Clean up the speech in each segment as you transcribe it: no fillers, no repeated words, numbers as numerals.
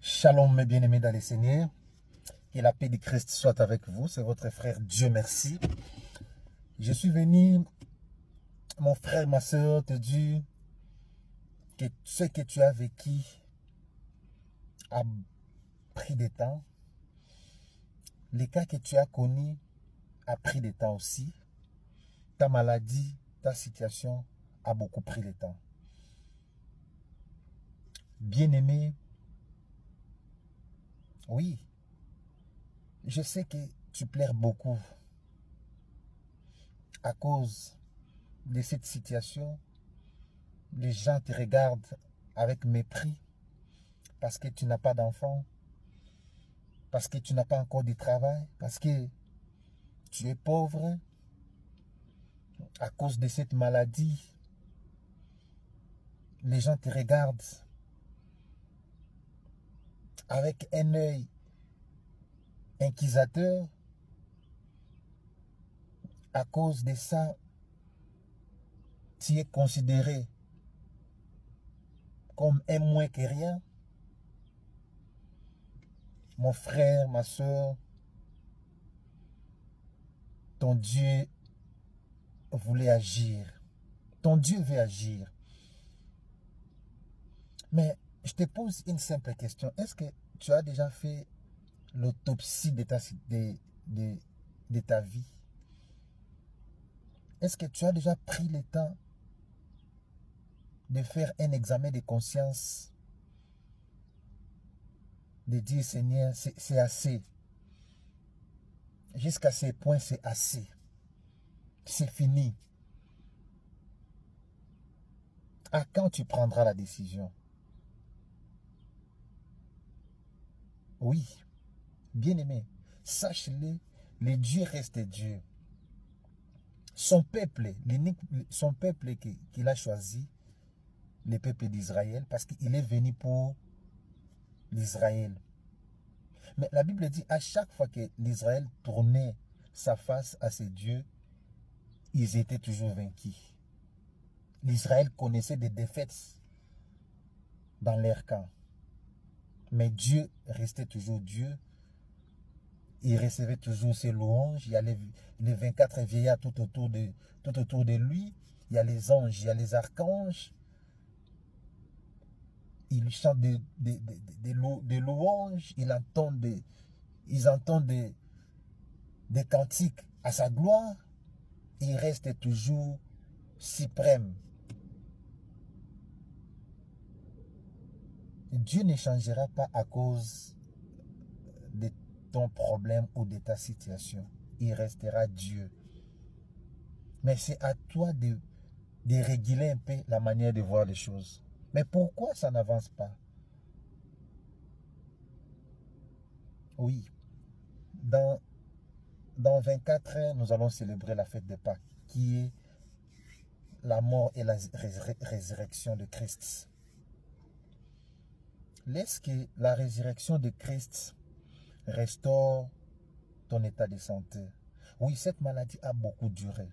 Shalom mes bien-aimés dans les Seigneurs, que la paix de Christ soit avec vous, c'est votre frère Dieu merci. Je suis venu, mon frère, ma soeur, te dire que ce que tu as vécu a pris du temps, les cas que tu as connus a pris du temps aussi, ta maladie, ta situation a beaucoup pris de temps. Bien-aimé, oui, je sais que tu pleures beaucoup à cause de cette situation. Les gens te regardent avec mépris parce que tu n'as pas d'enfant, parce que tu n'as pas encore de travail, parce que tu es pauvre à cause de cette maladie. Les gens te regardent avec un œil inquisiteur. À cause de ça, tu es considéré comme un moins que rien. Mon frère, ma soeur, ton Dieu voulait agir. Ton Dieu veut agir. Mais je te pose une simple question. Est-ce que tu as déjà fait l'autopsie de ta vie? Est-ce que tu as déjà pris le temps de faire un examen de conscience, de dire Seigneur, c'est assez. Jusqu'à ce point, c'est assez. C'est fini. À quand tu prendras la décision? Oui, bien-aimé, sache-le, le Dieu reste Dieu. Son peuple, son peuple qu'il a choisi, le peuple d'Israël, parce qu'il est venu pour l'Israël. Mais la Bible dit, à chaque fois que l'Israël tournait sa face à ses dieux, ils étaient toujours vaincus. L'Israël connaissait des défaites dans leur camp. Mais Dieu restait toujours Dieu. Il recevait toujours ses louanges. Il y a les 24 vieillards tout autour de lui. Il y a les anges, il y a les archanges. Ils chantent des louanges. Ils entendent des cantiques à sa gloire. Il reste toujours suprême. Dieu ne changera pas à cause de ton problème ou de ta situation. Il restera Dieu. Mais c'est à toi de réguler un peu la manière de voir les choses. Mais pourquoi ça n'avance pas? Oui, dans 24 heures, nous allons célébrer la fête de Pâques, qui est la mort et la résurrection de Christ. Laisse que la résurrection de Christ restaure ton état de santé. Oui, cette maladie a beaucoup duré.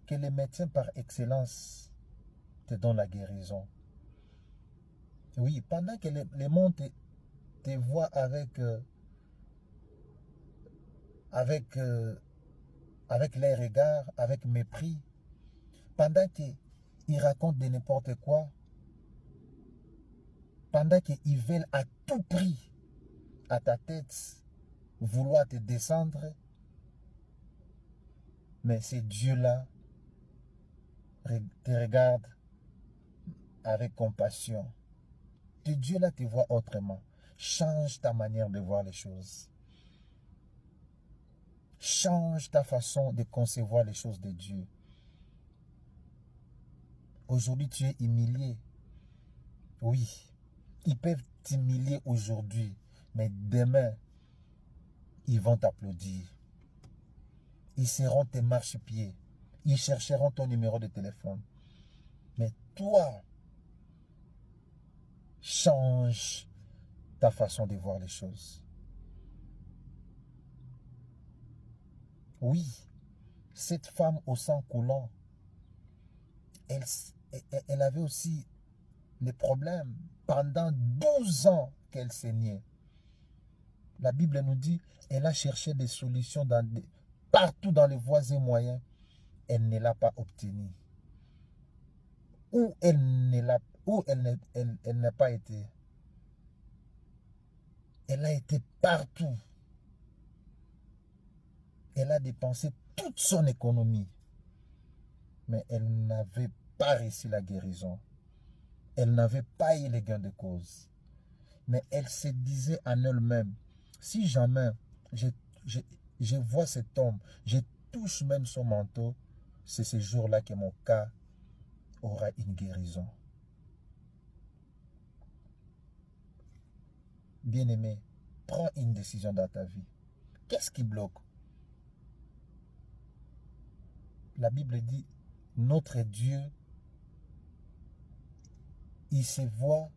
Que les médecins par excellence te donnent la guérison. Oui, pendant que les mondes te voient avec les regards, avec mépris, pendant qu'ils racontent de n'importe quoi, pendant qu'ils veulent à tout prix à ta tête vouloir te descendre, mais c'est Dieu-là te regarde avec compassion. Dieu-là te voit autrement. Change ta manière de voir les choses. Change ta façon de concevoir les choses de Dieu. Aujourd'hui, tu es humilié. Oui, ils peuvent t'humilier aujourd'hui, mais demain, ils vont t'applaudir. Ils seront tes marchepieds. Ils chercheront ton numéro de téléphone. Mais toi, change ta façon de voir les choses. Oui, cette femme au sang coulant, elle avait aussi des problèmes. pendant 12 ans qu'elle saignait. La Bible nous dit, elle a cherché des solutions partout dans les voies et moyens. Elle ne l'a pas obtenu. Où elle n'a pas été. Elle a été partout. Elle a dépensé toute son économie. Mais elle n'avait pas réussi la guérison. Elle n'avait pas eu les gains de cause. Mais elle se disait en elle-même, si jamais je vois cet homme, je touche même son manteau, c'est ce jour-là que mon cas aura une guérison. Bien-aimé, prends une décision dans ta vie. Qu'est-ce qui bloque? La Bible dit, notre Dieu, il se voit,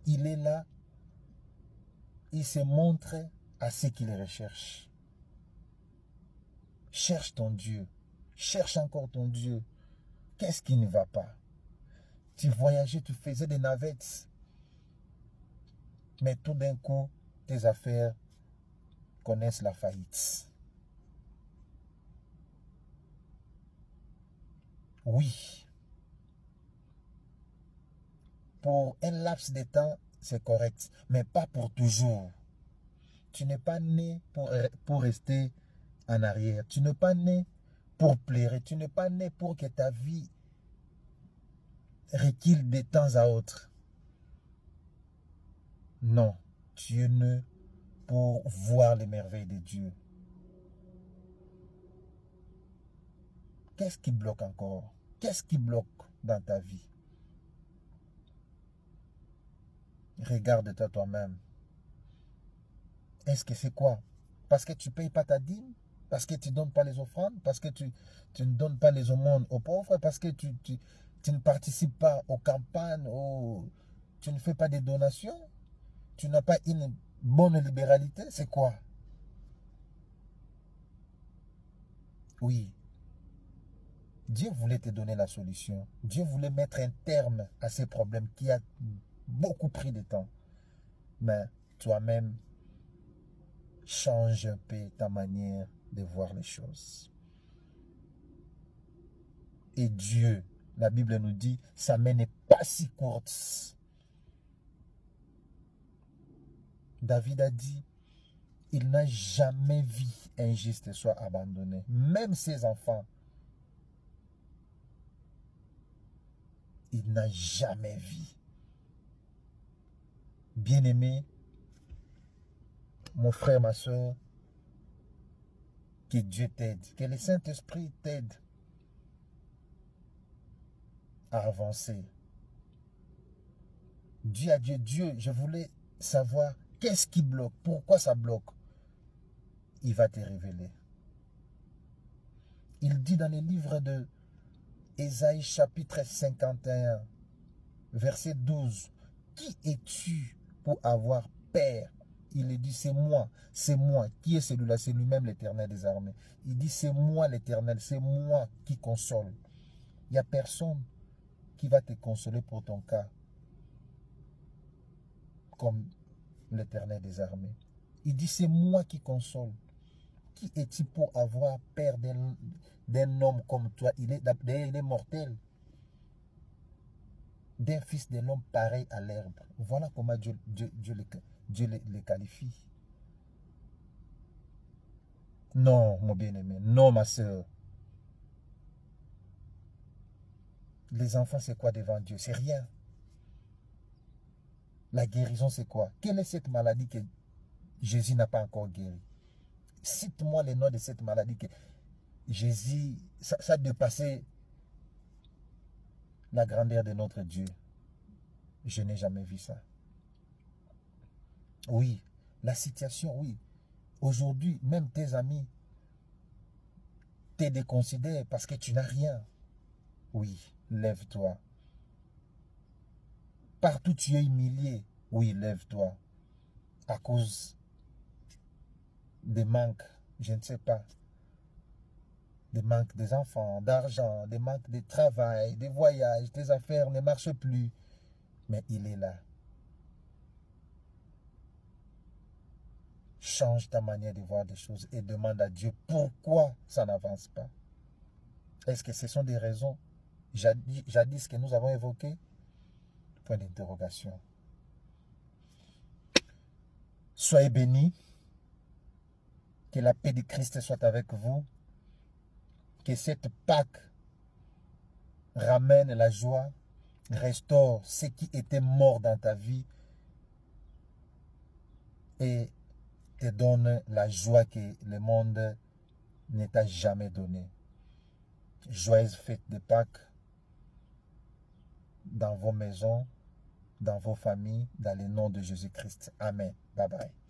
il est là, il se montre à ceux qui le recherchent. Cherche ton Dieu, cherche encore ton Dieu. Qu'est-ce qui ne va pas? Tu voyageais, tu faisais des navettes, mais tout d'un coup, tes affaires connaissent la faillite. Oui, pour un laps de temps, c'est correct, mais pas pour toujours. Tu n'es pas né pour rester en arrière. Tu n'es pas né pour plaire. Tu n'es pas né pour que ta vie recule de temps à autre. Non, tu es né pour voir les merveilles de Dieu. Qu'est-ce qui bloque encore? Qu'est-ce qui bloque dans ta vie? Regarde-toi toi-même. Est-ce que c'est quoi? Parce que tu ne payes pas ta dîme? Parce que tu ne donnes pas les offrandes? Parce que tu ne donnes pas les aumônes aux pauvres? Parce que tu ne participes pas aux campagnes? Tu ne fais pas des donations? Tu n'as pas une bonne libéralité? C'est quoi? Oui. Dieu voulait te donner la solution. Dieu voulait mettre un terme à ces problèmes qui a beaucoup pris de temps. Mais toi-même, change un peu ta manière de voir les choses. Et Dieu, la Bible nous dit, sa main n'est pas si courte. David a dit, il n'a jamais vu un juste soit abandonné. Même ses enfants, il n'a jamais vu. Bien-aimé, mon frère, ma soeur, que Dieu t'aide, que le Saint-Esprit t'aide à avancer. Dieu a dit, Dieu, je voulais savoir qu'est-ce qui bloque, pourquoi ça bloque. Il va te révéler. Il dit dans le livre de Ésaïe chapitre 51, verset 12, qui es-tu pour avoir peur? Il dit, c'est moi. Qui est celui-là? C'est lui-même l'Éternel des armées. Il dit, c'est moi l'Éternel, c'est moi qui console. Il n'y a personne qui va te consoler pour ton cas comme l'Éternel des armées. Il dit, c'est moi qui console. Qui es-tu pour avoir peur d'un homme comme toi? Il est mortel. D'un fils de l'homme pareil à l'herbe. Voilà comment Dieu les qualifie. Non, mon bien-aimé. Non, ma soeur. Les enfants, c'est quoi devant Dieu? C'est rien. La guérison, c'est quoi? Quelle est cette maladie que Jésus n'a pas encore guéri? Cite-moi le nom de cette maladie que Jésus, ça a dépassé la grandeur de notre Dieu. Je n'ai jamais vu ça. Oui, la situation, oui. Aujourd'hui, même tes amis te déconsidèrent parce que tu n'as rien. Oui, lève-toi. Partout tu es humilié. Oui, lève-toi. À cause des manques, je ne sais pas. Des manques des enfants, d'argent, des manques de travail, des voyages, tes affaires ne marchent plus. mais il est là. Change ta manière de voir des choses et demande à Dieu pourquoi ça n'avance pas. Est-ce que ce sont des raisons jadis que nous avons évoquées? Point d'interrogation. Soyez bénis. Que la paix de Christ soit avec vous. Que cette Pâque ramène la joie, restaure ce qui était mort dans ta vie et te donne la joie que le monde ne t'a jamais donnée. Joyeuse fête de Pâques dans vos maisons, dans vos familles, dans le nom de Jésus-Christ. Amen. Bye bye.